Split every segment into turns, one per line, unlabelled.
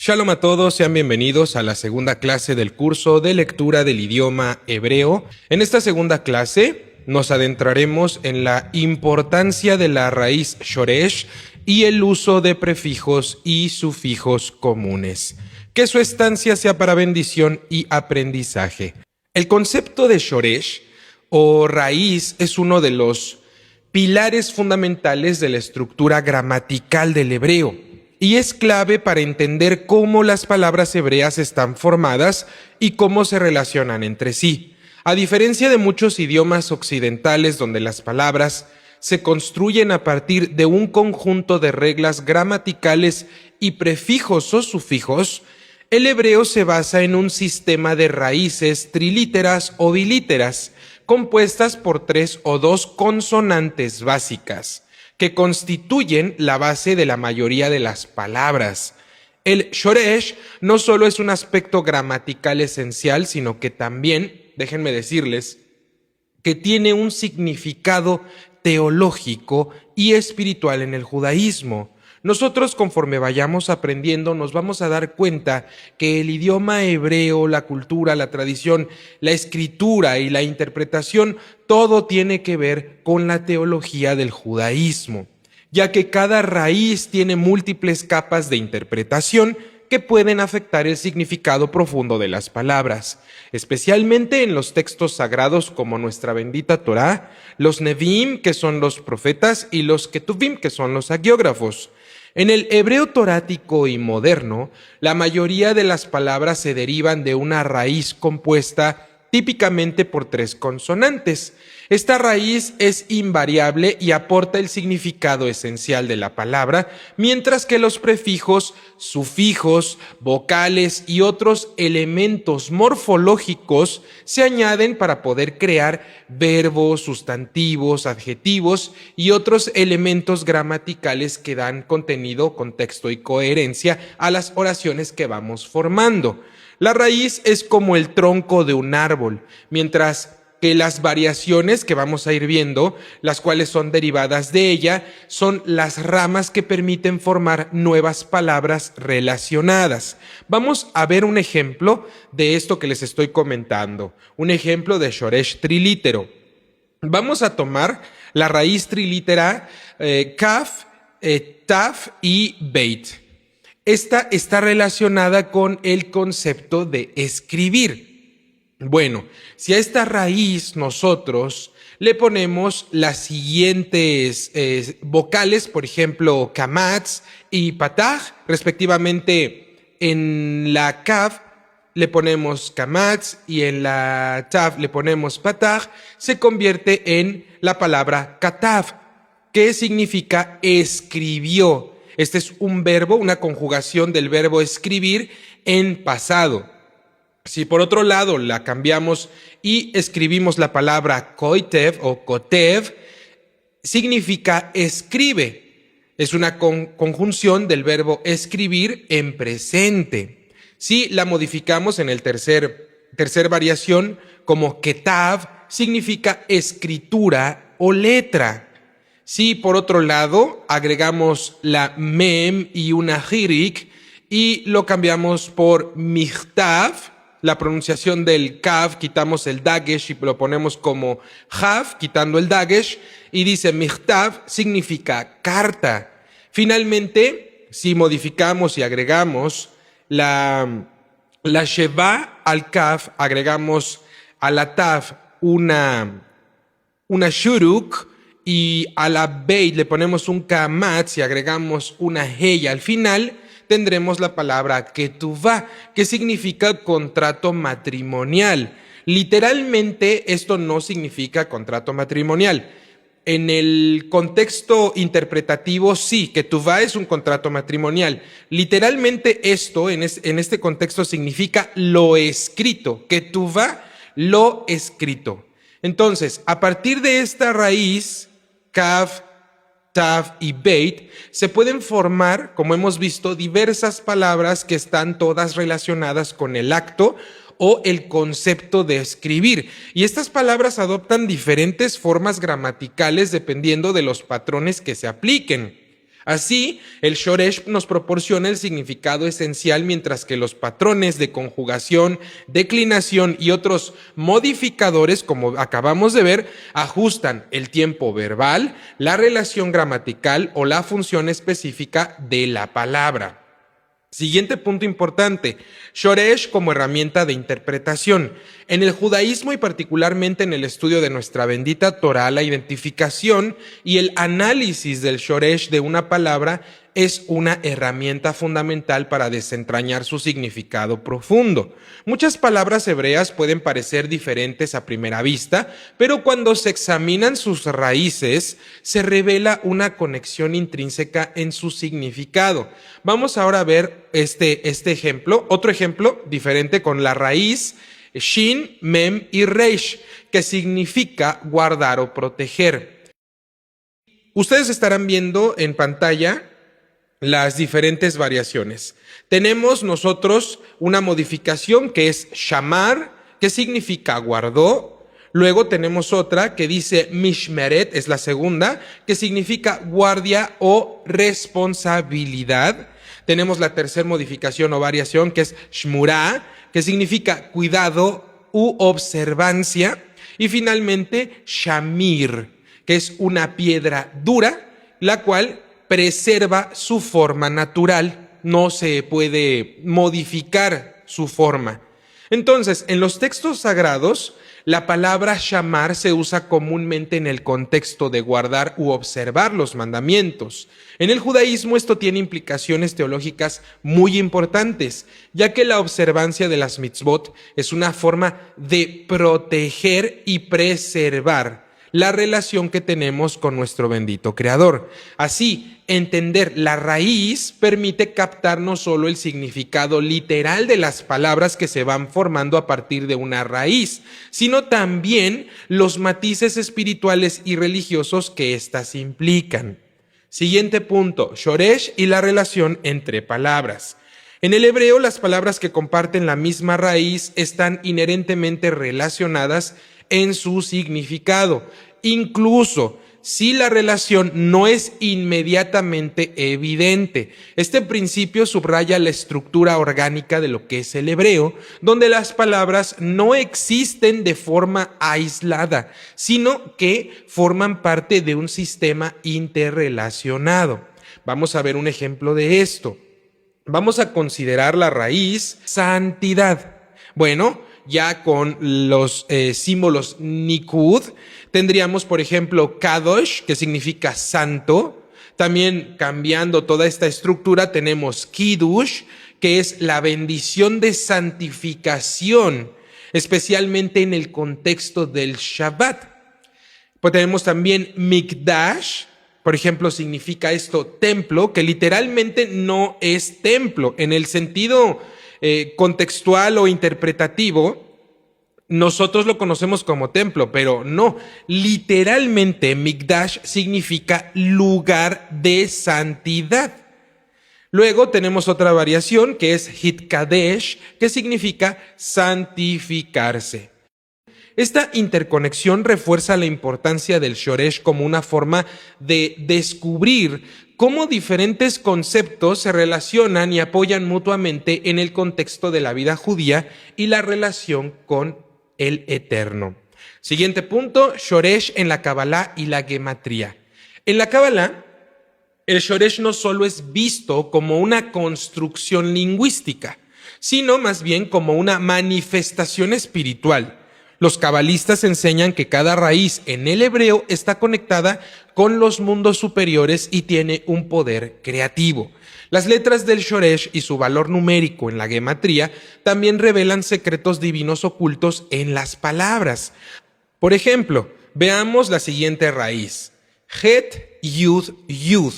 Shalom a todos, sean bienvenidos a la segunda clase del curso de lectura del idioma hebreo. En esta segunda clase nos adentraremos en la importancia de la raíz shoresh y el uso de prefijos y sufijos comunes. Que su estancia sea para bendición y aprendizaje. El concepto de shoresh o raíz es uno de los pilares fundamentales de la estructura gramatical del hebreo. Y es clave para entender cómo las palabras hebreas están formadas y cómo se relacionan entre sí. A diferencia de muchos idiomas occidentales donde las palabras se construyen a partir de un conjunto de reglas gramaticales y prefijos o sufijos, el hebreo se basa en un sistema de raíces trilíteras o bilíteras, compuestas por 3 o 2 consonantes básicas, que constituyen la base de la mayoría de las palabras. El shoresh no solo es un aspecto gramatical esencial, sino que también, déjenme decirles, que tiene un significado teológico y espiritual en el judaísmo. Nosotros, conforme vayamos aprendiendo, nos vamos a dar cuenta que el idioma hebreo, la cultura, la tradición, la escritura y la interpretación, todo tiene que ver con la teología del judaísmo, ya que cada raíz tiene múltiples capas de interpretación que pueden afectar el significado profundo de las palabras, especialmente en los textos sagrados como nuestra bendita Torá, los Nevi'im, que son los profetas, y los Ketuvim, que son los hagiógrafos. En el hebreo torático y moderno, la mayoría de las palabras se derivan de una raíz compuesta típicamente por 3 consonantes. Esta raíz es invariable y aporta el significado esencial de la palabra, mientras que los prefijos, sufijos, vocales y otros elementos morfológicos se añaden para poder crear verbos, sustantivos, adjetivos y otros elementos gramaticales que dan contenido, contexto y coherencia a las oraciones que vamos formando. La raíz es como el tronco de un árbol, mientras que las variaciones que vamos a ir viendo, las cuales son derivadas de ella, son las ramas que permiten formar nuevas palabras relacionadas. Vamos a ver un ejemplo de esto que les estoy comentando, un ejemplo de shoresh trilítero. Vamos a tomar la raíz trilítera kaf, taf y beit. Esta está relacionada con el concepto de escribir. Bueno, si a esta raíz nosotros le ponemos las siguientes vocales, por ejemplo, kamatz y pataj, respectivamente en la kaf le ponemos kamatz y en la taf le ponemos pataj, se convierte en la palabra katav, que significa escribió. Este es un verbo, una conjugación del verbo escribir en pasado. Si por otro lado la cambiamos y escribimos la palabra koitev o kotev, significa escribe. Es una conjunción del verbo escribir en presente. Si la modificamos en el tercer variación como ketav, significa escritura o letra. Si por otro lado agregamos la mem y una hirik y lo cambiamos por michtav, la pronunciación del kaf, quitamos el dagesh y lo ponemos como jav, quitando el dagesh, y dice michtav significa carta. Finalmente, si modificamos y agregamos la sheva al kaf, agregamos a la taf una shuruk, y a la beit le ponemos un kamatz y agregamos una hey al final, tendremos la palabra ketuvá, que significa contrato matrimonial. Literalmente esto no significa contrato matrimonial. En el contexto interpretativo sí, ketuvá es un contrato matrimonial. Literalmente esto en este contexto significa lo escrito, ketuvá, lo escrito. Entonces, a partir de esta raíz, kaf, taf y beit, se pueden formar, como hemos visto, diversas palabras que están todas relacionadas con el acto o el concepto de escribir. Y estas palabras adoptan diferentes formas gramaticales dependiendo de los patrones que se apliquen. Así, el shoresh nos proporciona el significado esencial, mientras que los patrones de conjugación, declinación y otros modificadores, como acabamos de ver, ajustan el tiempo verbal, la relación gramatical o la función específica de la palabra. Siguiente punto importante, shoresh como herramienta de interpretación. En el judaísmo y particularmente en el estudio de nuestra bendita Torá, la identificación y el análisis del shoresh de una palabra es una herramienta fundamental para desentrañar su significado profundo. Muchas palabras hebreas pueden parecer diferentes a primera vista, pero cuando se examinan sus raíces, se revela una conexión intrínseca en su significado. Vamos ahora a ver este ejemplo, otro ejemplo diferente con la raíz Shin, Mem y Reish, que significa guardar o proteger. Ustedes estarán viendo en pantalla las diferentes variaciones. Tenemos nosotros una modificación que es shamar, que significa guardó. Luego tenemos otra que dice mishmeret, es la segunda, que significa guardia o responsabilidad. Tenemos la tercera modificación o variación que es shmurá, que significa cuidado u observancia. Y finalmente shamir, que es una piedra dura, la cual preserva su forma natural, no se puede modificar su forma. Entonces, en los textos sagrados, la palabra shamar se usa comúnmente en el contexto de guardar u observar los mandamientos. En el judaísmo esto tiene implicaciones teológicas muy importantes, ya que la observancia de las mitzvot es una forma de proteger y preservar la relación que tenemos con nuestro bendito Creador. Así, entender la raíz permite captar no solo el significado literal de las palabras que se van formando a partir de una raíz, sino también los matices espirituales y religiosos que éstas implican. Siguiente punto, shoresh y la relación entre palabras. En el hebreo, las palabras que comparten la misma raíz están inherentemente relacionadas en su significado, incluso si la relación no es inmediatamente evidente. Este principio subraya la estructura orgánica de lo que es el hebreo, donde las palabras no existen de forma aislada, sino que forman parte de un sistema interrelacionado. Vamos a ver un ejemplo de esto. Vamos a considerar la raíz santidad. Bueno, ya con los símbolos nikud, tendríamos, por ejemplo, kadosh, que significa santo. También cambiando toda esta estructura, tenemos kiddush, que es la bendición de santificación, especialmente en el contexto del Shabbat. Pues tenemos también mikdash, por ejemplo, significa esto templo, que literalmente no es templo. En el sentido contextual o interpretativo, nosotros lo conocemos como templo, pero no. Literalmente, mikdash significa lugar de santidad. Luego tenemos otra variación que es hitkadesh, que significa santificarse. Esta interconexión refuerza la importancia del shoresh como una forma de descubrir cómo diferentes conceptos se relacionan y apoyan mutuamente en el contexto de la vida judía y la relación con el Eterno. Siguiente punto, shoresh en la Kabbalah y la gematría. En la Kabbalah, el shoresh no solo es visto como una construcción lingüística, sino más bien como una manifestación espiritual. Los cabalistas enseñan que cada raíz en el hebreo está conectada con los mundos superiores y tiene un poder creativo. Las letras del shoresh y su valor numérico en la gematría también revelan secretos divinos ocultos en las palabras. Por ejemplo, veamos la siguiente raíz, Het Yud Yud.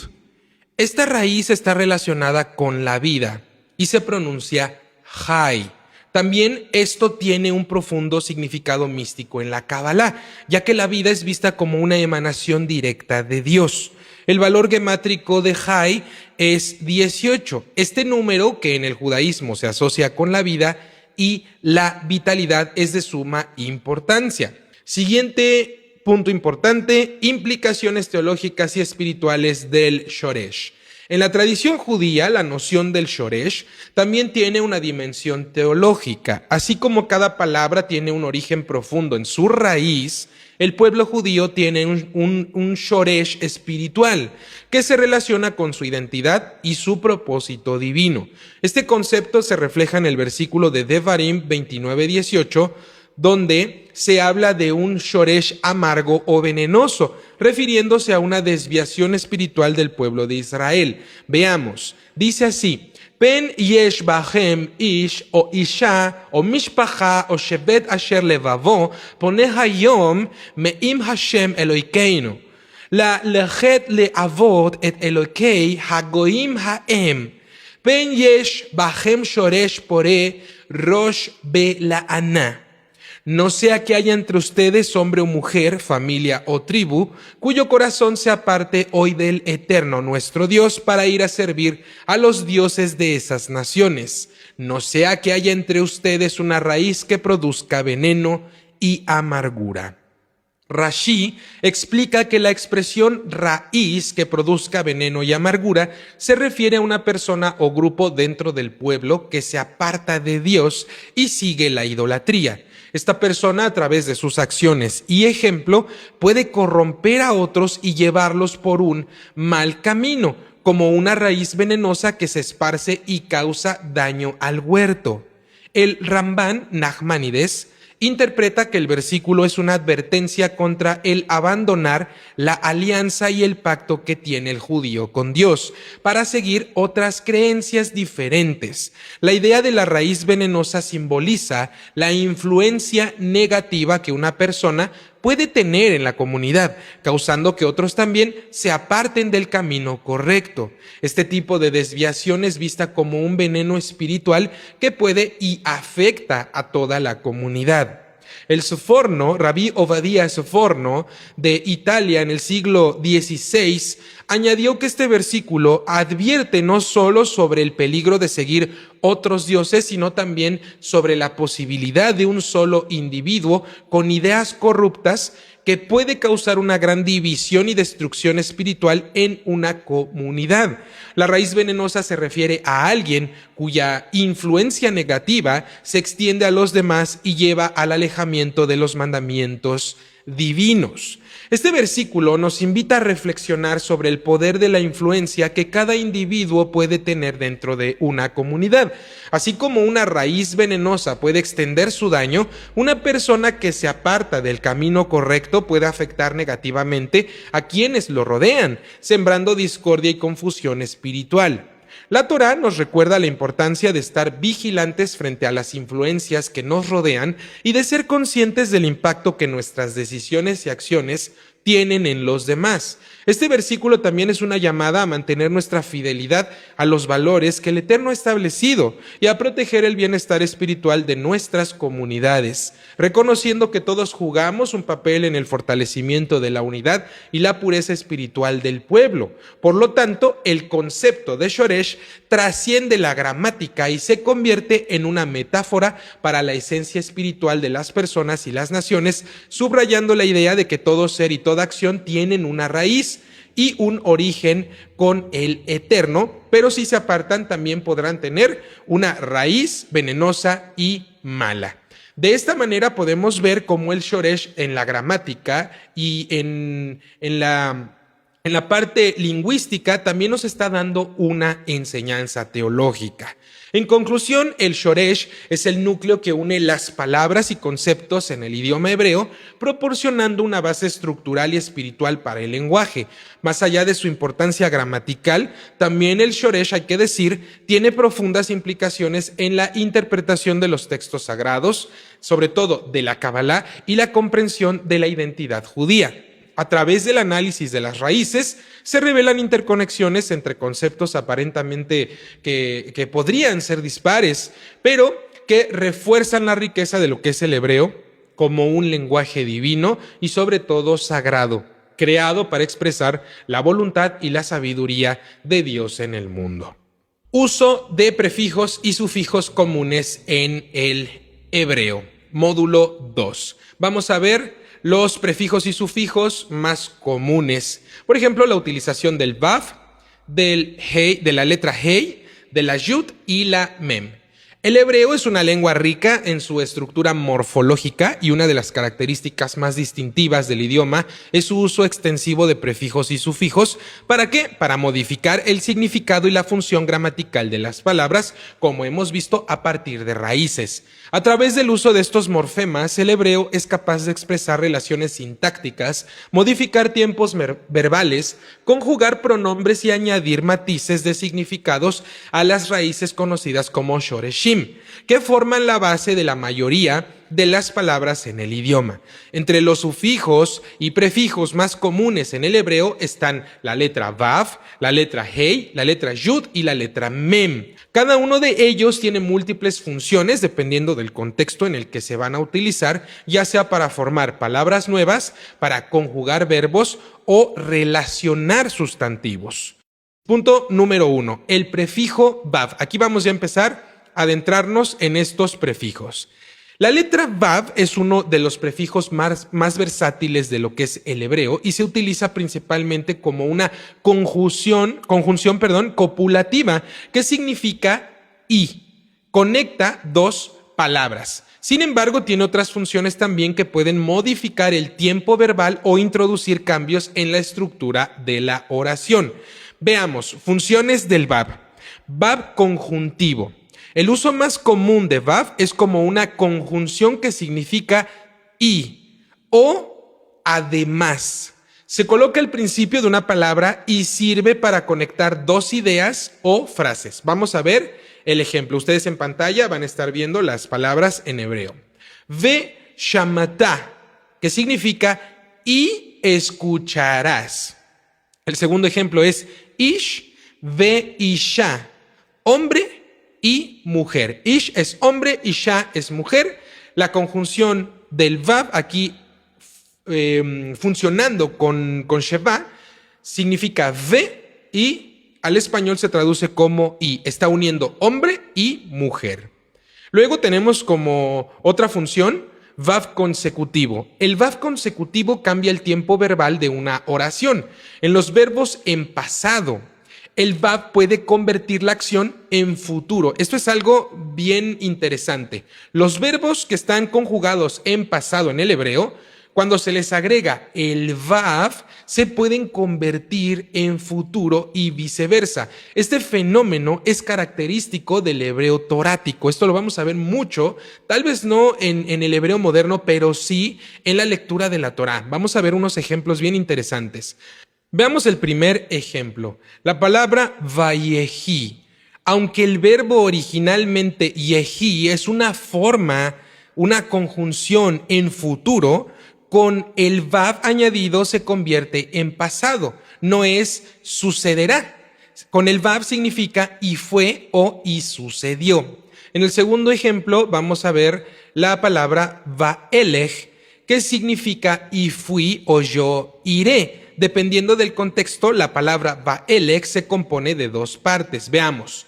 Esta raíz está relacionada con la vida y se pronuncia Jai. También esto tiene un profundo significado místico en la Kabbalah, ya que la vida es vista como una emanación directa de Dios. El valor gemátrico de Jai es 18. Este número, que en el judaísmo se asocia con la vida y la vitalidad, es de suma importancia. Siguiente punto importante, implicaciones teológicas y espirituales del shoresh. En la tradición judía, la noción del shoresh también tiene una dimensión teológica. Así como cada palabra tiene un origen profundo en su raíz, el pueblo judío tiene un shoresh espiritual que se relaciona con su identidad y su propósito divino. Este concepto se refleja en el versículo de Devarim 29:18, donde se habla de un shoresh amargo o venenoso, refiriéndose a una desviación espiritual del pueblo de Israel. Veamos, dice así: Pen yesh bachem ish o isha o mishpacha o shebet asher levavo poneh hayom me'im Hashem Elokeinu la lechet le'avot et Elokei hagoim ha'em pen yesh bachem shoresh pore rosh bela'ana. No sea que haya entre ustedes hombre o mujer, familia o tribu, cuyo corazón se aparte hoy del Eterno nuestro Dios para ir a servir a los dioses de esas naciones. No sea que haya entre ustedes una raíz que produzca veneno y amargura. Rashi explica que la expresión raíz que produzca veneno y amargura se refiere a una persona o grupo dentro del pueblo que se aparta de Dios y sigue la idolatría. Esta persona, a través de sus acciones y ejemplo, puede corromper a otros y llevarlos por un mal camino, como una raíz venenosa que se esparce y causa daño al huerto. El Ramban Nachmanides interpreta que el versículo es una advertencia contra el abandonar la alianza y el pacto que tiene el judío con Dios para seguir otras creencias diferentes. La idea de la raíz venenosa simboliza la influencia negativa que una persona puede tener en la comunidad, causando que otros también se aparten del camino correcto. Este tipo de desviación es vista como un veneno espiritual que puede y afecta a toda la comunidad. El Sforno, Rabí Ovadia Sforno, de Italia en el siglo XVI, añadió que este versículo advierte no solo sobre el peligro de seguir otros dioses, sino también sobre la posibilidad de un solo individuo con ideas corruptas que puede causar una gran división y destrucción espiritual en una comunidad. La raíz venenosa se refiere a alguien cuya influencia negativa se extiende a los demás y lleva al alejamiento de los mandamientos divinos. Este versículo nos invita a reflexionar sobre el poder de la influencia que cada individuo puede tener dentro de una comunidad. Así como una raíz venenosa puede extender su daño, una persona que se aparta del camino correcto puede afectar negativamente a quienes lo rodean, sembrando discordia y confusión espiritual. La Torá nos recuerda la importancia de estar vigilantes frente a las influencias que nos rodean y de ser conscientes del impacto que nuestras decisiones y acciones tienen en los demás. Este versículo también es una llamada a mantener nuestra fidelidad a los valores que el Eterno ha establecido y a proteger el bienestar espiritual de nuestras comunidades, reconociendo que todos jugamos un papel en el fortalecimiento de la unidad y la pureza espiritual del pueblo. Por lo tanto, el concepto de Shoresh trasciende la gramática y se convierte en una metáfora para la esencia espiritual de las personas y las naciones, subrayando la idea de que todo ser y toda acción tienen una raíz y un origen con el Eterno, pero si se apartan también podrán tener una raíz venenosa y mala. De esta manera podemos ver cómo el Shoresh en la gramática y en la parte lingüística también nos está dando una enseñanza teológica. En conclusión, el Shoresh es el núcleo que une las palabras y conceptos en el idioma hebreo, proporcionando una base estructural y espiritual para el lenguaje. Más allá de su importancia gramatical, también el Shoresh, hay que decir, tiene profundas implicaciones en la interpretación de los textos sagrados, sobre todo de la Kabbalah y la comprensión de la identidad judía. A través del análisis de las raíces se revelan interconexiones entre conceptos aparentemente que podrían ser dispares, pero que refuerzan la riqueza de lo que es el hebreo como un lenguaje divino y sobre todo sagrado, creado para expresar la voluntad y la sabiduría de Dios en el mundo. Uso de prefijos y sufijos comunes en el hebreo. Módulo 2. Vamos a ver los prefijos y sufijos más comunes. Por ejemplo, la utilización del vav, de la letra Hey, de la Yud y la Mem. El hebreo es una lengua rica en su estructura morfológica y una de las características más distintivas del idioma es su uso extensivo de prefijos y sufijos. ¿Para qué? Para modificar el significado y la función gramatical de las palabras, como hemos visto a partir de raíces. A través del uso de estos morfemas, el hebreo es capaz de expresar relaciones sintácticas, modificar tiempos verbales, conjugar pronombres y añadir matices de significados a las raíces conocidas como shoreshim, que forman la base de la mayoría de las palabras en el idioma. Entre los sufijos y prefijos más comunes en el hebreo están la letra Vav, la letra Hey, la letra Yud y la letra Mem. Cada uno de ellos tiene múltiples funciones dependiendo del contexto en el que se van a utilizar, ya sea para formar palabras nuevas, para conjugar verbos o relacionar sustantivos. Punto número 1, el prefijo Vav. Aquí vamos ya a empezar a adentrarnos en estos prefijos. La letra Vav es uno de los prefijos más versátiles de lo que es el hebreo y se utiliza principalmente como una conjunción copulativa que significa y. Conecta dos palabras. Sin embargo, tiene otras funciones también que pueden modificar el tiempo verbal o introducir cambios en la estructura de la oración. Veamos, funciones del Vav. Vav conjuntivo. El uso más común de Vav es como una conjunción que significa y o además. Se coloca al principio de una palabra y sirve para conectar dos ideas o frases. Vamos a ver el ejemplo. Ustedes en pantalla van a estar viendo las palabras en hebreo. Ve shamata, que significa y escucharás. El segundo ejemplo es ish ve isha, hombre y mujer. Ish es hombre, isha es mujer. La conjunción del Vav aquí funcionando con Sheva significa ve y al español se traduce como y. Está uniendo hombre y mujer. Luego tenemos como otra función Vav consecutivo. El Vav consecutivo cambia el tiempo verbal de una oración. En los verbos en pasado, el Vav puede convertir la acción en futuro. Esto es algo bien interesante. Los verbos que están conjugados en pasado en el hebreo, cuando se les agrega el Vav, se pueden convertir en futuro y viceversa. Este fenómeno es característico del hebreo torático. Esto lo vamos a ver mucho, tal vez no en el hebreo moderno, pero sí en la lectura de la Torá. Vamos a ver unos ejemplos bien interesantes. Veamos el primer ejemplo, la palabra vayehi. Aunque el verbo originalmente yehi es una forma, una conjunción en futuro, con el Vav añadido se convierte en pasado, no es sucederá. Con el Vav significa y fue o y sucedió. En el segundo ejemplo vamos a ver la palabra vaelech, que significa y fui o yo iré. Dependiendo del contexto, la palabra vaelech se compone de dos partes. Veamos.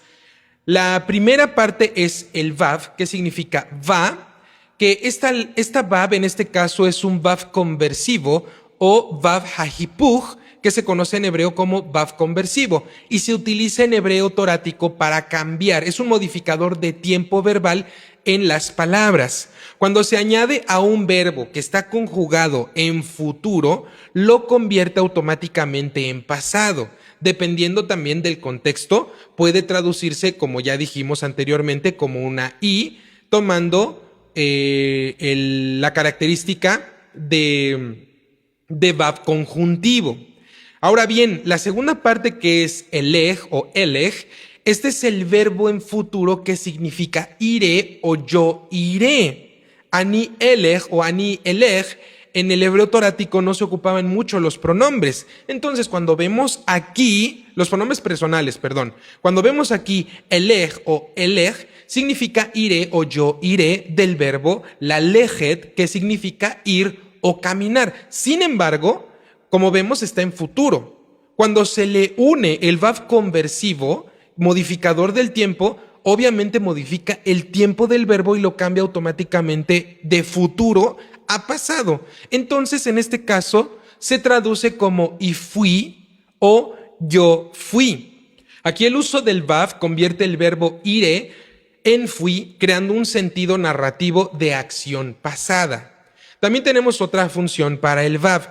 La primera parte es el Vav, que significa va, que esta Vav en este caso es un Vav conversivo o Vav hahipuch, que se conoce en hebreo como Vav conversivo y se utiliza en hebreo torático para cambiar. Es un modificador de tiempo verbal en las palabras. Cuando se añade a un verbo que está conjugado en futuro, lo convierte automáticamente en pasado. Dependiendo también del contexto, puede traducirse, como ya dijimos anteriormente, como una i, tomando la característica de Vav conjuntivo. Ahora bien, la segunda parte, que es elej o elej, este es el verbo en futuro que significa iré o yo iré. Ani elej o ani elej, en el hebreo torático no se ocupaban mucho los pronombres. Entonces, cuando vemos aquí, los pronombres personales, cuando vemos aquí elej o elej, significa iré o yo iré del verbo lalejet, que significa ir o caminar. Sin embargo, como vemos, está en futuro. Cuando se le une el Vav conversivo, modificador del tiempo, obviamente modifica el tiempo del verbo y lo cambia automáticamente de futuro a pasado. Entonces, en este caso, se traduce como y fui o yo fui. Aquí el uso del vav convierte el verbo iré en fui, creando un sentido narrativo de acción pasada. También tenemos otra función para el vav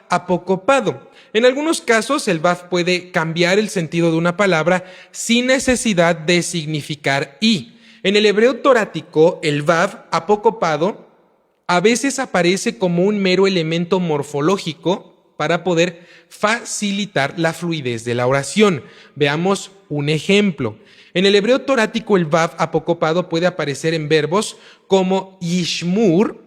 apocopado. En algunos casos, el vav puede cambiar el sentido de una palabra sin necesidad de significar i. En el hebreo torático, el vav apocopado a veces aparece como un mero elemento morfológico para poder facilitar la fluidez de la oración. Veamos un ejemplo. En el hebreo torático, el vav apocopado puede aparecer en verbos como yishmur,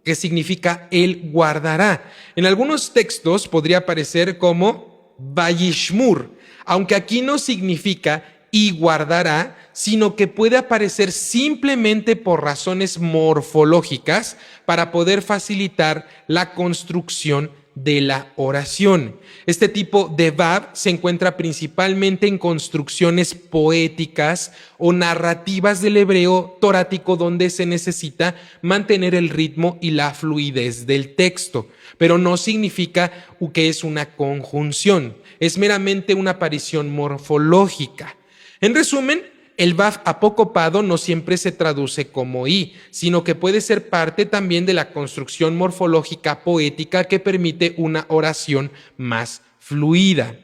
que significa él guardará. En algunos textos podría aparecer como vayishmur, aunque aquí no significa y guardará, sino que puede aparecer simplemente por razones morfológicas para poder facilitar la construcción de la oración. Este tipo de vav se encuentra principalmente en construcciones poéticas o narrativas del hebreo torático, donde se necesita mantener el ritmo y la fluidez del texto, pero no significa que es una conjunción, es meramente una aparición morfológica. En resumen, el vav apocopado no siempre se traduce como i, sino que puede ser parte también de la construcción morfológica poética que permite una oración más fluida.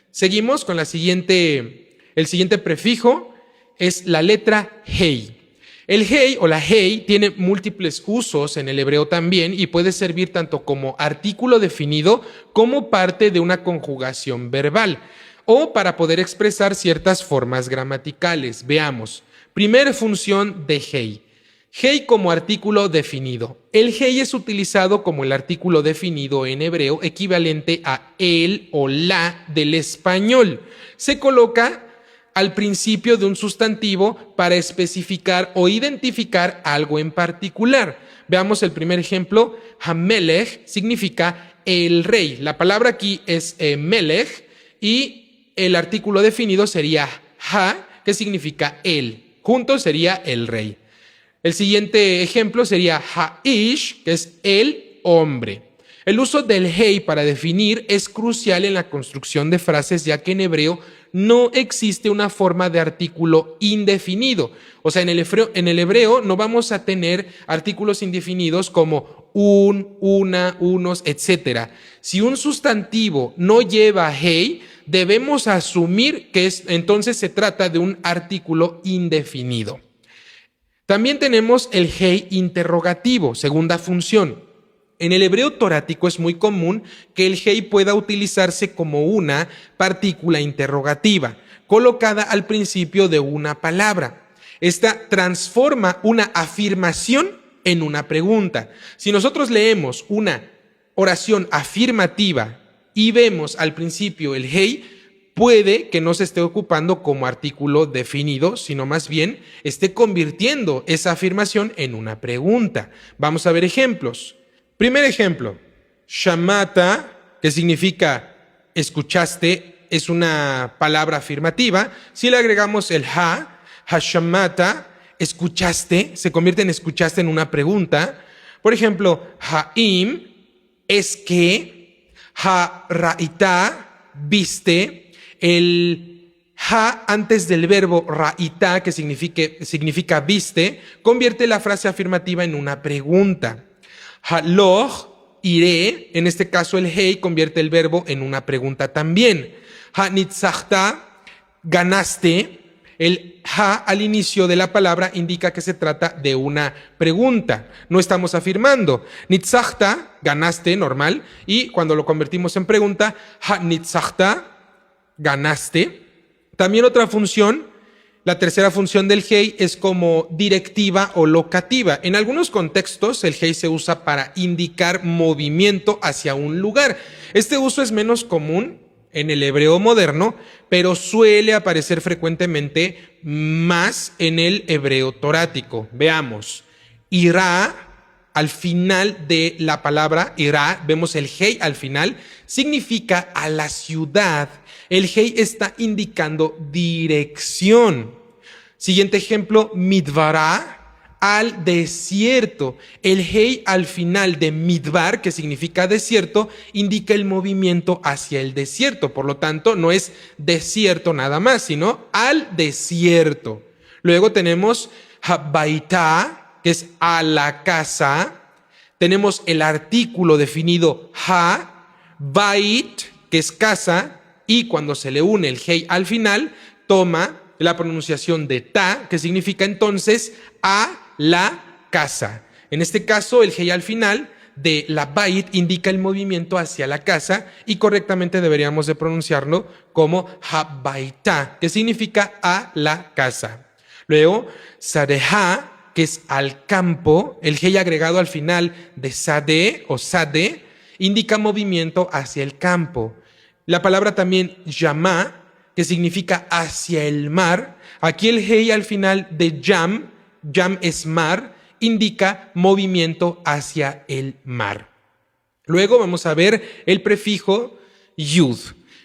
Seguimos con el siguiente prefijo es la letra hei. El hei o la hei tiene múltiples usos en el hebreo también y puede servir tanto como artículo definido como parte de una conjugación verbal, o para poder expresar ciertas formas gramaticales. Veamos. Primera función de hei. Hei como artículo definido. El hei es utilizado como el artículo definido en hebreo equivalente a el o la del español. Se coloca al principio de un sustantivo para especificar o identificar algo en particular. Veamos el primer ejemplo. Hamelech significa el rey. La palabra aquí es melech y el artículo definido sería ha, que significa el. Juntos sería el rey. El siguiente ejemplo sería ha'ish, que es el hombre. El uso del hei para definir es crucial en la construcción de frases, ya que en hebreo no existe una forma de artículo indefinido. O sea, en el hebreo no vamos a tener artículos indefinidos como un, una, unos, etc. Si un sustantivo no lleva hei, debemos asumir que entonces se trata de un artículo indefinido. También tenemos el hei interrogativo, segunda función. En el hebreo torático es muy común que el hei pueda utilizarse como una partícula interrogativa, colocada al principio de una palabra. Esta transforma una afirmación en una pregunta. Si nosotros leemos una oración afirmativa y vemos al principio el hei, puede que no se esté ocupando como artículo definido, sino más bien esté convirtiendo esa afirmación en una pregunta. Vamos a ver ejemplos. Primer ejemplo, shamata, que significa escuchaste, es una palabra afirmativa. Si le agregamos el hashamata, escuchaste, se convierte en escuchaste en una pregunta. Por ejemplo, haim, es que, ha-ra'ita, viste. El ha antes del verbo ra'ita, que significa viste, convierte la frase afirmativa en una pregunta. Haloch, iré, en este caso el hei convierte el verbo en una pregunta también. Ha-nitzachta, ganaste. El ha al inicio de la palabra indica que se trata de una pregunta. No estamos afirmando. Nitzachta, ganaste, normal. Y cuando lo convertimos en pregunta, ha-nitzachta, ganaste. También otra función, la tercera función del hei es como directiva o locativa. En algunos contextos el hei se usa para indicar movimiento hacia un lugar. Este uso es menos común en el hebreo moderno, pero suele aparecer frecuentemente más en el hebreo torático. Veamos, irá, al final de la palabra irá, vemos el hei al final, significa a la ciudad. El hei está indicando dirección. Siguiente ejemplo, midvará, al desierto. El hey al final de midbar, que significa desierto, indica el movimiento hacia el desierto. Por lo tanto, no es desierto nada más, sino al desierto. Luego tenemos habaita, que es a la casa. Tenemos el artículo definido bait, que es casa, y cuando se le une el hey al final, toma la pronunciación de ta, que significa entonces a la casa. En este caso, el hey al final de la bait indica el movimiento hacia la casa y correctamente deberíamos de pronunciarlo como habaita, que significa a la casa. Luego, sadeha, que es al campo, el hey agregado al final de sade o sade indica movimiento hacia el campo. La palabra también yamá, que significa hacia el mar. Aquí el hey al final de yam es mar, indica movimiento hacia el mar. Luego vamos a ver el prefijo yud.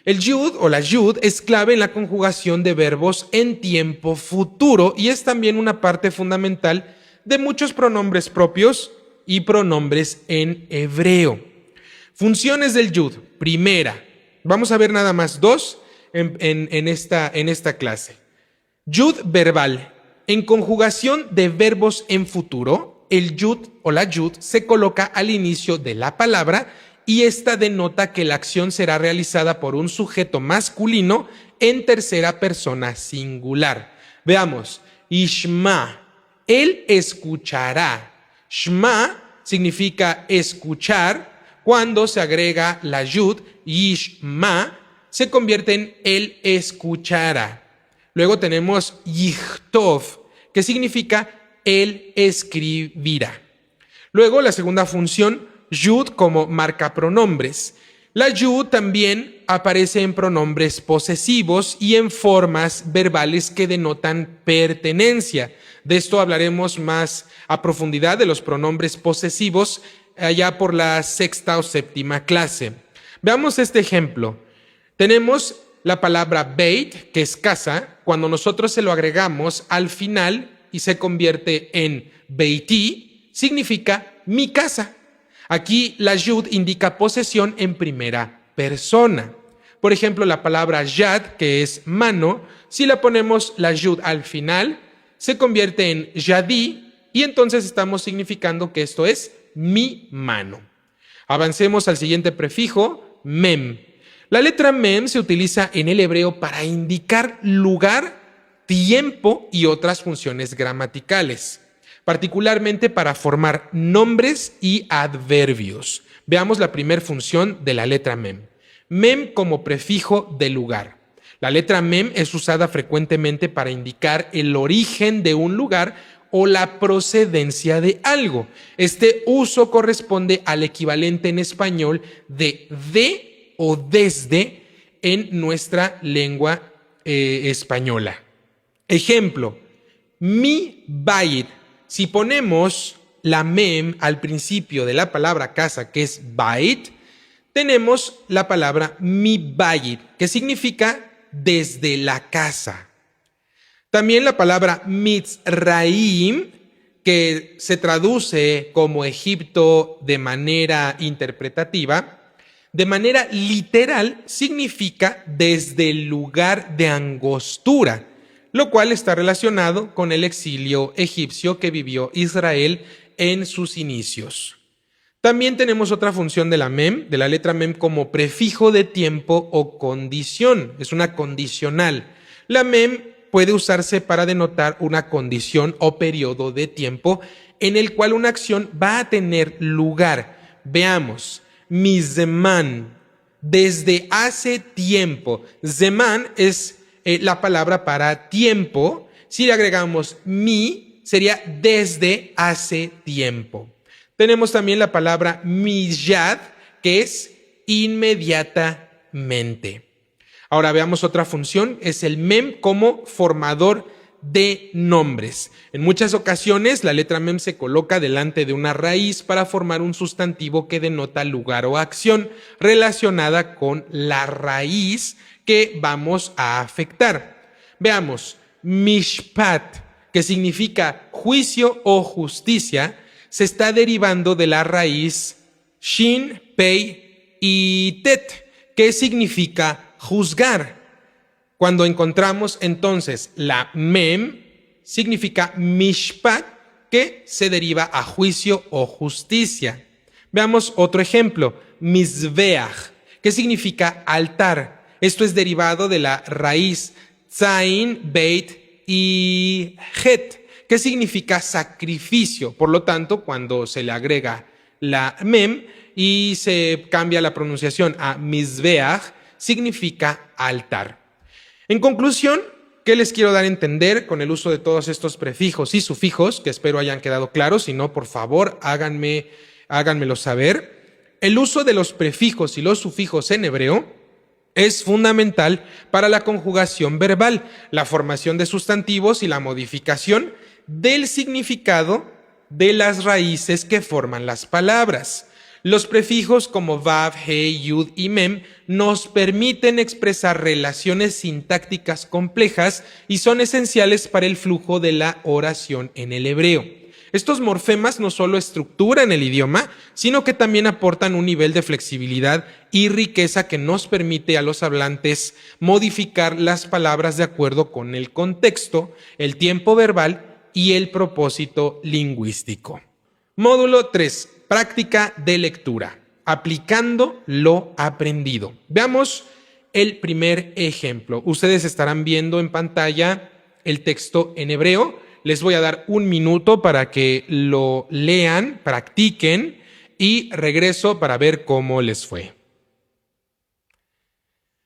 El yud o la yud es clave en la conjugación de verbos en tiempo futuro y es también una parte fundamental de muchos pronombres propios y pronombres en hebreo. Funciones del yud. Primera, vamos a ver nada más dos en esta clase. Yud verbal. En conjugación de verbos en futuro, el yud o la yud se coloca al inicio de la palabra y esta denota que la acción será realizada por un sujeto masculino en tercera persona singular. Veamos, Ishma, él escuchará. Shma significa escuchar. Cuando se agrega la yud, Ishma, se convierte en él escuchará. Luego tenemos yichtov, que significa él escribirá. Luego la segunda función, yud como marca pronombres. La yud también aparece en pronombres posesivos y en formas verbales que denotan pertenencia. De esto hablaremos más a profundidad de los pronombres posesivos allá por la sexta o séptima clase. Veamos este ejemplo. Tenemos la palabra beit, que es casa, cuando nosotros se lo agregamos al final y se convierte en beití, significa mi casa. Aquí la yud indica posesión en primera persona. Por ejemplo, la palabra yad, que es mano, si la ponemos la yud al final, se convierte en yadí y entonces estamos significando que esto es mi mano. Avancemos al siguiente prefijo, mem. La letra mem se utiliza en el hebreo para indicar lugar, tiempo y otras funciones gramaticales, particularmente para formar nombres y adverbios. Veamos la primera función de la letra mem. Mem como prefijo de lugar. La letra mem es usada frecuentemente para indicar el origen de un lugar o la procedencia de algo. Este uso corresponde al equivalente en español de o desde en nuestra lengua española. Ejemplo, mi bait. Si ponemos la mem al principio de la palabra casa, que es bait, tenemos la palabra mi bait, que significa desde la casa. También la palabra Mitzraim, que se traduce como Egipto de manera interpretativa, de manera literal significa desde el lugar de angostura, lo cual está relacionado con el exilio egipcio que vivió Israel en sus inicios. También tenemos otra función de la mem, de la letra mem como prefijo de tiempo o condición, es una condicional. La mem puede usarse para denotar una condición o periodo de tiempo en el cual una acción va a tener lugar. Veamos. Mi zeman, desde hace tiempo. Zeman es la palabra para tiempo. Si le agregamos mi, sería desde hace tiempo. Tenemos también la palabra miyad, que es inmediatamente. Ahora veamos otra función, es el mem como formador de nombres. En muchas ocasiones la letra mem se coloca delante de una raíz para formar un sustantivo que denota lugar o acción relacionada con la raíz que vamos a afectar. Veamos, mishpat, que significa juicio o justicia se está derivando de la raíz shin, pei y tet, que significa juzgar. Cuando encontramos entonces la mem, significa mishpat, que se deriva a juicio o justicia. Veamos otro ejemplo, mizbeach, que significa altar. Esto es derivado de la raíz zain, beit y het, que significa sacrificio. Por lo tanto, cuando se le agrega la mem y se cambia la pronunciación a mizbeach, significa altar. En conclusión, ¿qué les quiero dar a entender con el uso de todos estos prefijos y sufijos? Que espero hayan quedado claros. Si no, por favor, háganmelo saber. El uso de los prefijos y los sufijos en hebreo es fundamental para la conjugación verbal, la formación de sustantivos y la modificación del significado de las raíces que forman las palabras. Los prefijos como vav, he, yud y mem nos permiten expresar relaciones sintácticas complejas y son esenciales para el flujo de la oración en el hebreo. Estos morfemas no solo estructuran el idioma, sino que también aportan un nivel de flexibilidad y riqueza que nos permite a los hablantes modificar las palabras de acuerdo con el contexto, el tiempo verbal y el propósito lingüístico. Módulo 3. Práctica de lectura, aplicando lo aprendido. Veamos el primer ejemplo. Ustedes estarán viendo en pantalla el texto en hebreo. Les voy a dar un minuto para que lo lean, practiquen y regreso para ver cómo les fue.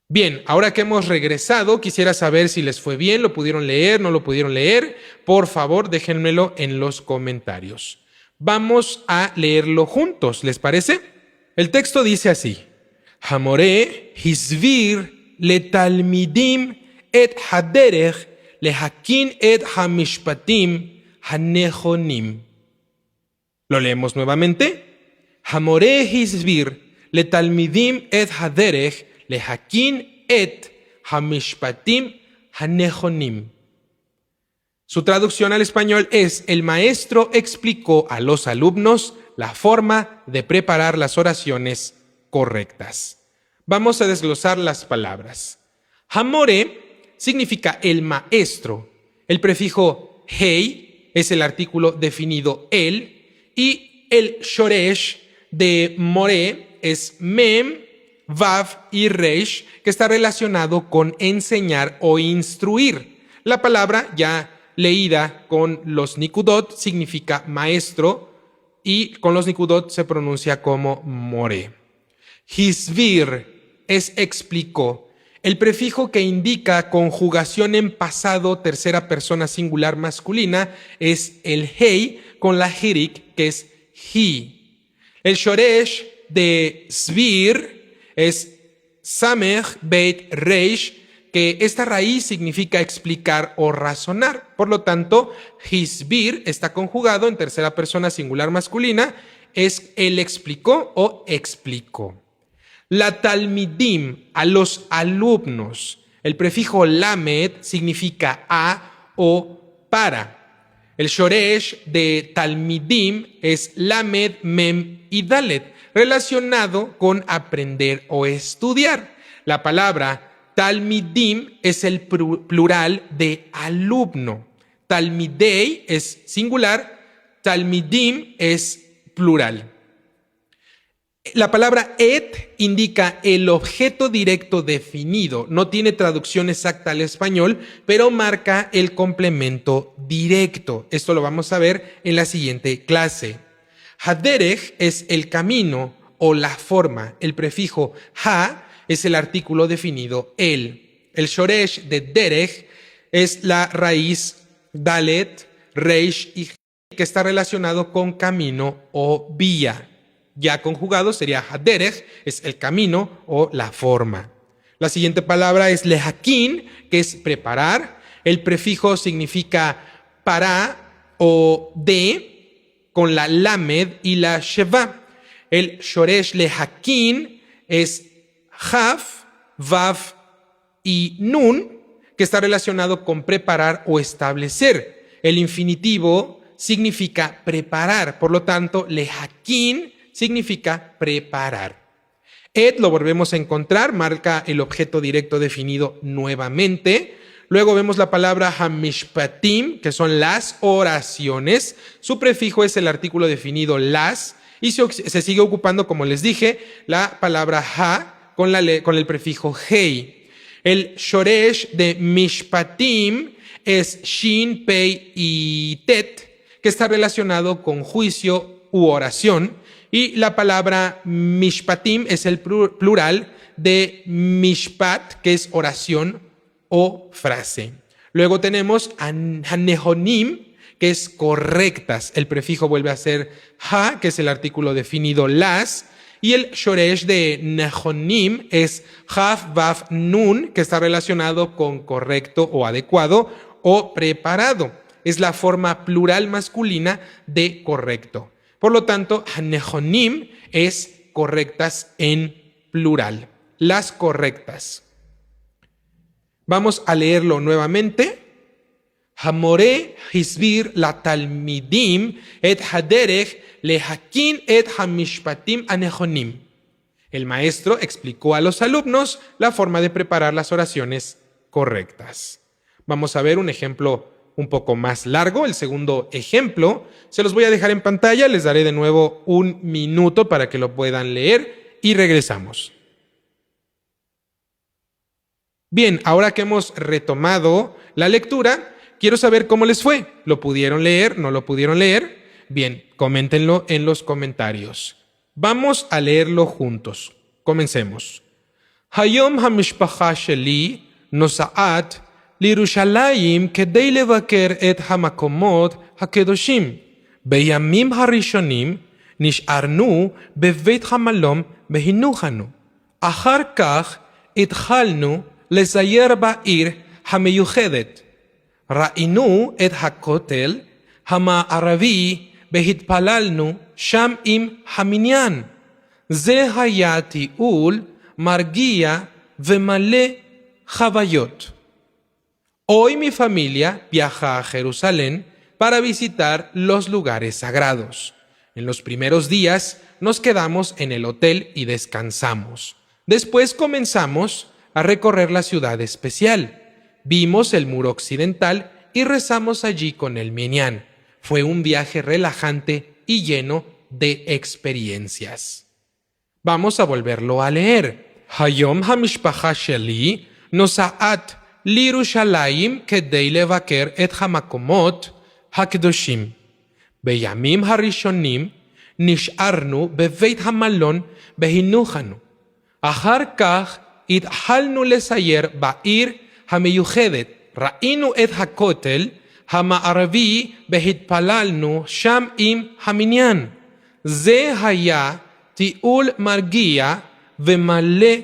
Bien, ahora que hemos regresado, quisiera saber si les fue bien, lo pudieron leer, no lo pudieron leer. Por favor, déjenmelo en los comentarios. Vamos a leerlo juntos, ¿les parece? El texto dice así: Hamore hisvir letalmidim et haderech lehakin et hamishpatim hanechonim. Lo leemos nuevamente. Hamore hisvir letalmidim et haderech lehakin et hamishpatim hanechonim. Su traducción al español es: el maestro explicó a los alumnos la forma de preparar las oraciones correctas. Vamos a desglosar las palabras. Hamore significa el maestro. El prefijo hei es el artículo definido el y el shoresh de more es mem, vav y reish, que está relacionado con enseñar o instruir. La palabra ya leída con los nikudot significa maestro y con los nikudot se pronuncia como more. Hisvir es explicó. El prefijo que indica conjugación en pasado tercera persona singular masculina es el hei con la hirik, que es he. El shoresh de svir es samech beit reish, que esta raíz significa explicar o razonar. Por lo tanto, hisbir está conjugado en tercera persona singular masculina, es él explicó o explicó. La talmidim, a los alumnos. El prefijo lamed significa a o para. El shoresh de talmidim es lamed, mem y dalet, relacionado con aprender o estudiar. La palabra talmidim es el plural de alumno. Talmidei es singular, talmidim es plural. La palabra et indica el objeto directo definido. No tiene traducción exacta al español, pero marca el complemento directo. Esto lo vamos a ver en la siguiente clase. Haderech es el camino o la forma. El prefijo ha es el artículo definido el. El shoresh de derech es la raíz dalet, reish y que está relacionado con camino o vía. Ya conjugado sería haderech, es el camino o la forma. La siguiente palabra es lehakin, que es preparar. El prefijo significa para o de, con la lamed y la sheva. El shoresh lehakin es Haf, Vav y Nun, que está relacionado con preparar o establecer. El infinitivo significa preparar. Por lo tanto, lehakin significa preparar. Et lo volvemos a encontrar, marca el objeto directo definido nuevamente. Luego vemos la palabra hamishpatim, que son las oraciones. Su prefijo es el artículo definido las y se sigue ocupando, como les dije, la palabra ha con el prefijo hei. El shoresh de mishpatim es shin, pei y tet, que está relacionado con juicio u oración. Y la palabra mishpatim es el plural de mishpat, que es oración o frase. Luego tenemos hanehonim, que es correctas. El prefijo vuelve a ser ha, que es el artículo definido las. Y el shoresh de nehonim es haf, vaf, nun, que está relacionado con correcto o adecuado o preparado. Es la forma plural masculina de correcto. Por lo tanto, hanehonim es correctas en plural. Las correctas. Vamos a leerlo nuevamente. Hamore hisbir la talmidim et haderech lehakin et hamishpatim hanehonim. El maestro explicó a los alumnos la forma de preparar las oraciones correctas. Vamos a ver un ejemplo un poco más largo, el segundo ejemplo. Se los voy a dejar en pantalla, les daré de nuevo un minuto para que lo puedan leer y regresamos. Bien, ahora que hemos retomado la lectura, quiero saber cómo les fue. ¿Lo pudieron leer? ¿No lo pudieron leer? Bien, coméntenlo en los comentarios. Vamos a leerlo juntos. Comencemos. Hayom hamishpacha sheli nosa'at לירושלים כדי לבקר את המקומות הקדושים. בימים הראשונים נשארנו בבית המלון והנוחנו. אחר כך התחלנו לסייר בעיר המיוחדת. ראינו את הכותל המערבי והתפללנו שם עם המניין. זה היה טיול מרגיע ומלא חוויות. Hoy mi familia viaja a Jerusalén para visitar los lugares sagrados. En los primeros días nos quedamos en el hotel y descansamos. Después comenzamos a recorrer la ciudad especial. Vimos el muro occidental y rezamos allí con el minyan. Fue un viaje relajante y lleno de experiencias. Vamos a volverlo a leer. Hayom hamishpacha sheli nosa'at לירושלים כדי לבקר את המקומות הקדושים. בימים הראשונים נשארנו בבית המלון והנוחנו. אחר כך התחלנו לסייר בעיר המיוחדת. ראינו את הכותל המערבי והתפללנו שם עם המניין. זה היה טיול מרגיע ומלא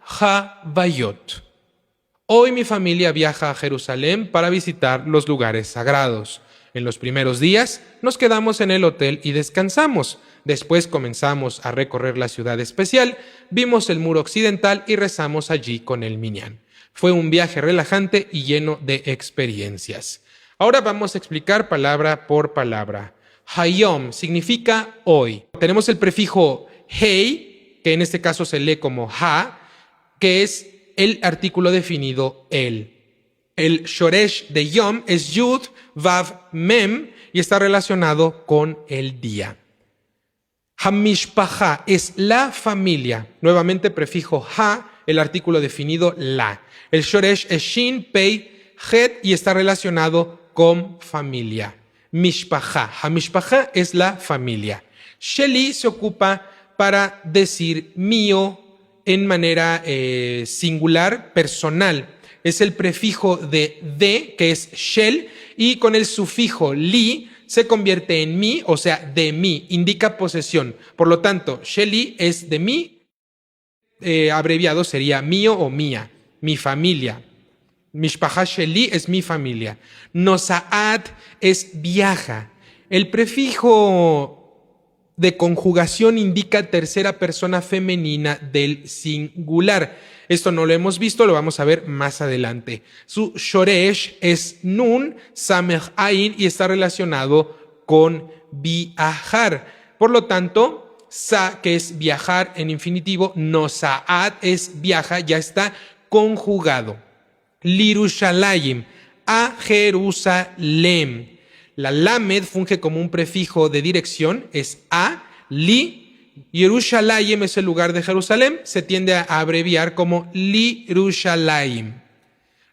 חוויות. Hoy mi familia viaja a Jerusalén para visitar los lugares sagrados. En los primeros días nos quedamos en el hotel y descansamos. Después comenzamos a recorrer la ciudad especial, vimos el muro occidental y rezamos allí con el minyan. Fue un viaje relajante y lleno de experiencias. Ahora vamos a explicar palabra por palabra. Hayom significa hoy. Tenemos el prefijo hei, que en este caso se lee como ha, que es el artículo definido el. El shoresh de yom es yud, vav, mem y está relacionado con el día. Hamishpacha es la familia. Nuevamente prefijo ha, el artículo definido la. El shoresh es shin, pei, het y está relacionado con familia. Mishpacha. Hamishpacha es la familia. Sheli se ocupa para decir mío, en manera singular, personal. Es el prefijo de, que es shel, y con el sufijo li se convierte en mi, o sea, de mí, indica posesión. Por lo tanto, sheli es de mí, abreviado sería mío o mía, mi familia. Mishpacha sheli es mi familia. Nosa'at es viaja. El prefijo de conjugación indica tercera persona femenina del singular. Esto no lo hemos visto, lo vamos a ver más adelante. Su shoresh es nun, samech ain y está relacionado con viajar. Por lo tanto, sa, que es viajar en infinitivo, nosaat es viaja, ya está conjugado. Lirushalayim, a Jerusalén. La lamed funge como un prefijo de dirección, es a, li. Yerushalayim es el lugar de Jerusalén, se tiende a abreviar como Lirushalayim.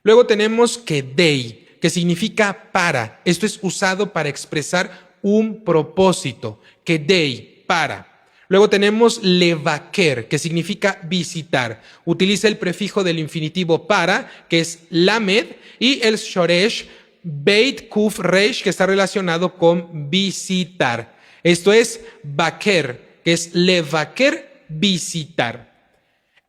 Luego tenemos kedei, que significa para. Esto es usado para expresar un propósito. Kedei, para. Luego tenemos levaker, que significa visitar. Utiliza el prefijo del infinitivo para, que es lamed, y el shoresh, beit kuf reish, que está relacionado con visitar. Esto es vaker, que es levaker, visitar.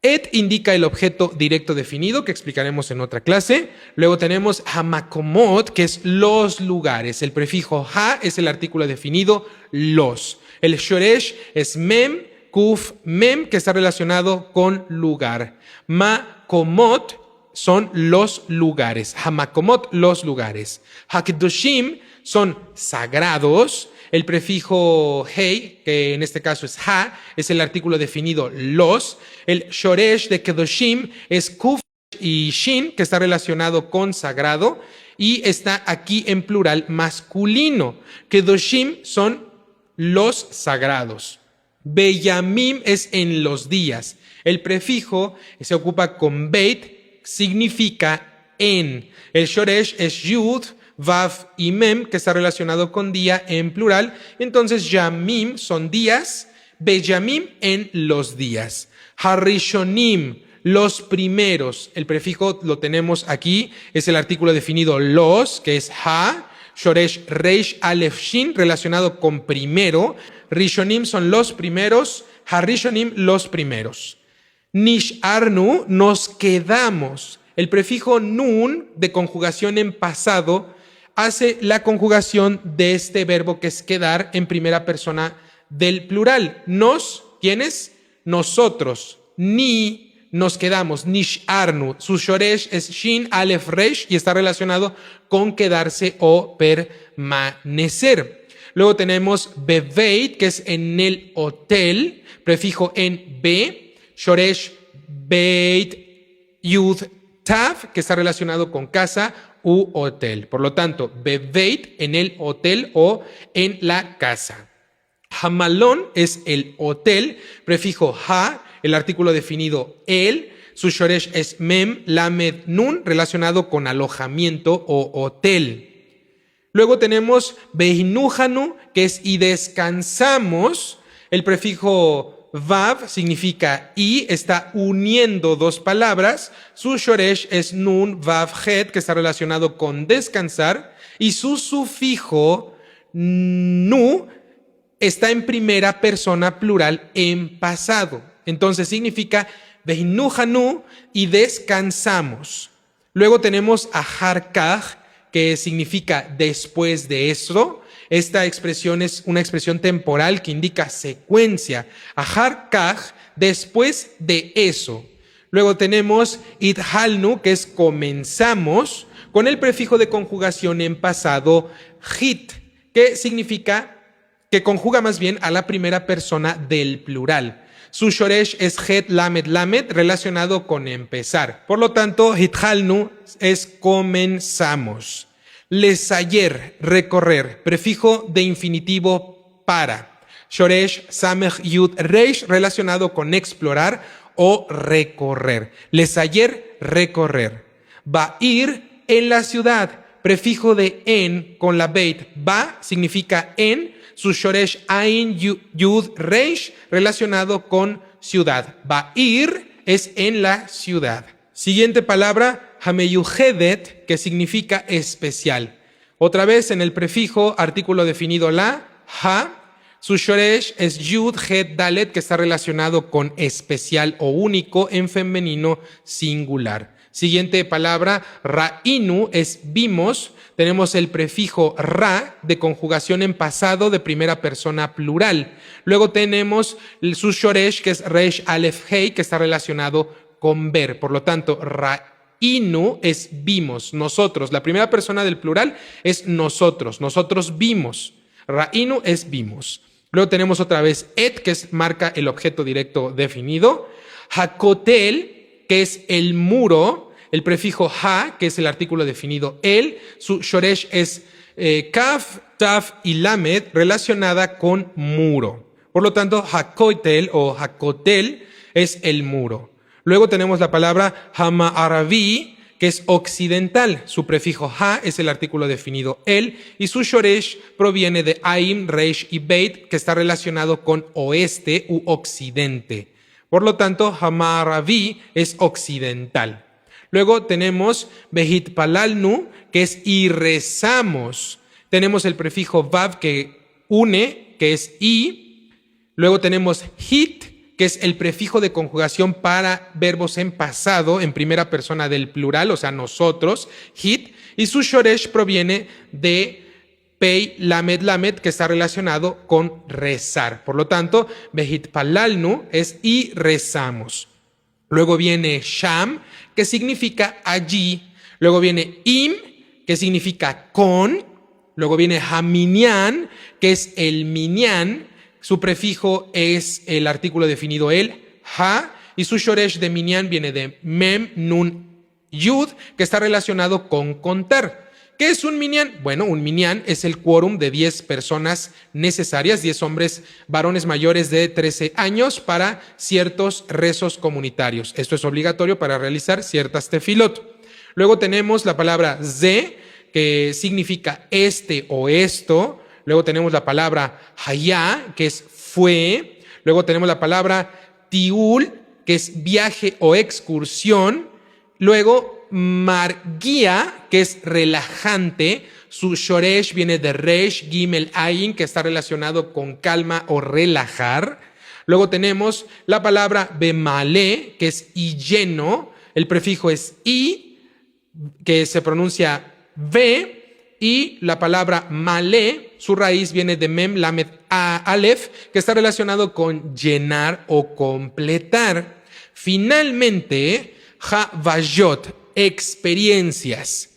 Et indica el objeto directo definido, que explicaremos en otra clase. Luego tenemos hamakomot, que es los lugares. El prefijo ha es el artículo definido, los. El shoresh es mem, kuf, mem, que está relacionado con lugar. Makomot son los lugares. Hamakomot, los lugares. Hakedoshim son sagrados. El prefijo hei, que en este caso es ha, es el artículo definido los. El shoresh de kedoshim es kuf y shin, que está relacionado con sagrado, y está aquí en plural masculino. Kedoshim son los sagrados. Beyamim es en los días. El prefijo se ocupa con beit, significa en. El shoresh es yud, vav y mem, que está relacionado con día en plural. Entonces yamim son días, beyamim en los días. Harishonim, los primeros. El prefijo lo tenemos aquí, es el artículo definido los, que es ha. Shoresh reish alef shin, relacionado con primero. Rishonim son los primeros, harishonim los primeros. Nisharnu, nos quedamos. El prefijo nun, de conjugación en pasado, hace la conjugación de este verbo que es quedar en primera persona del plural. Nos, ¿quiénes? Nosotros. Ni, nos quedamos. Nisharnu. Su shoresh es shin alef reish y está relacionado con quedarse o permanecer. Luego tenemos beveit, que es en el hotel, prefijo en be, shoresh beit yud tav, que está relacionado con casa u hotel. Por lo tanto, beveit en el hotel o en la casa. Hamalón es el hotel, prefijo ha, el artículo definido el, su shoresh es mem, lamed, nun, relacionado con alojamiento o hotel. Luego tenemos behinuhanu, que es y descansamos. El prefijo vav significa y, está uniendo dos palabras. Su shoresh es nun, vav, het, que está relacionado con descansar. Y su sufijo nu está en primera persona plural en pasado. Entonces significa behinuhanu y descansamos. Luego tenemos ahar kaj, que significa después de esto. Esta expresión es una expresión temporal que indica secuencia. Ahar kaj, después de eso. Luego tenemos ithalnu, que es comenzamos, con el prefijo de conjugación en pasado hit, que significa, que conjuga más bien a la primera persona del plural. Su shoresh es het lamed lamed, relacionado con empezar. Por lo tanto, hithalnu es comenzamos. Lesayer, recorrer, prefijo de infinitivo para. Shoresh samech yud reish, relacionado con explorar o recorrer. Lesayer, recorrer. Ba'ir, en la ciudad, prefijo de en con la beit. Ba significa en. Su shoresh ain yud reish, relacionado con ciudad. Ba'ir es en la ciudad. Siguiente palabra, hameyuhedet, que significa especial. Otra vez en el prefijo, artículo definido la, ha. Su shoresh es yud het dalet, que está relacionado con especial o único en femenino singular. Siguiente palabra, ra'inu, es vimos. Tenemos el prefijo ra, de conjugación en pasado de primera persona plural. Luego tenemos su shoresh, que es reish alef hei, que está relacionado con ver. Por lo tanto, ra'inu es vimos, nosotros. La primera persona del plural es nosotros vimos. Ra'inu es vimos. Luego tenemos otra vez et, que marca el objeto directo definido. Hakotel, que es el muro. El prefijo ha, que es el artículo definido el. Su shoresh es kaf, taf y lamed, relacionada con muro. Por lo tanto, hakotel o hakotel es el muro. Luego tenemos la palabra hama'aravi, que es occidental. Su prefijo ha es el artículo definido el, y su shoresh proviene de aim, reish y beit, que está relacionado con oeste u occidente. Por lo tanto, hama'aravi es occidental. Luego tenemos behit palalnu, que es y rezamos. Tenemos el prefijo vav que une, que es y. Luego tenemos hit, que es el prefijo de conjugación para verbos en pasado, en primera persona del plural, o sea, nosotros, hit, y su shoresh proviene de pei, lamed, lamed, que está relacionado con rezar. Por lo tanto, behit palalnu es y rezamos. Luego viene sham, que significa allí. Luego viene im, que significa con. Luego viene haminyan, que es el minyan. Su prefijo es el artículo definido el, ha, y su shoresh de minyan viene de mem, nun, yud, que está relacionado con contar. ¿Qué es un minyan? Bueno, un minyan es el quórum de 10 personas necesarias, 10 hombres, varones mayores de 13 años para ciertos rezos comunitarios. Esto es obligatorio para realizar ciertas tefilot. Luego tenemos la palabra ze, que significa este o esto. Luego tenemos la palabra hayá, que es fue. Luego tenemos la palabra tiul, que es viaje o excursión. Luego marguía, que es relajante. Su shoresh viene de resh, gimel, ayin, que está relacionado con calma o relajar. Luego tenemos la palabra bemale, que es y lleno. El prefijo es i, que se pronuncia ve. Y la palabra malé, su raíz viene de mem, lamed, alef, que está relacionado con llenar o completar. Finalmente, havayot, experiencias.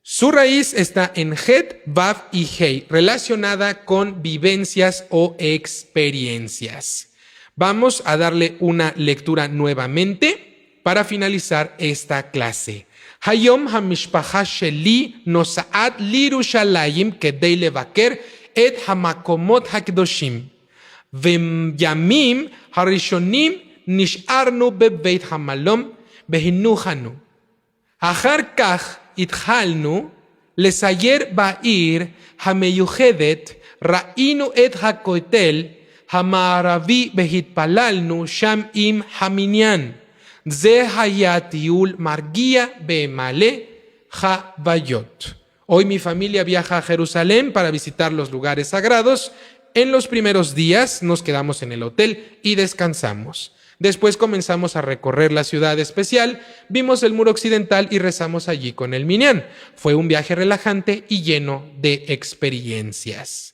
Su raíz está en het, vav y hei, relacionada con vivencias o experiencias. Vamos a darle una lectura nuevamente para finalizar esta clase. Hayom hamishpacha sheli nosa'at liRushalayim kedei levaker et hamakomot hakdoshim. V'yamim harishonim nish'arnu bebeit hamalom behinuchanu. Achar kach itchalnu lesayer ba'ir hameyuchedet ra'inu et hakotel hama'aravi behitpalalnu sham im haminyan. Ze hayatiul marguía bemale havayot. Hoy mi familia viaja a Jerusalén para visitar los lugares sagrados. En los primeros días nos quedamos en el hotel y descansamos. Después comenzamos a recorrer la ciudad especial, vimos el muro occidental y rezamos allí con el minyan. Fue un viaje relajante y lleno de experiencias.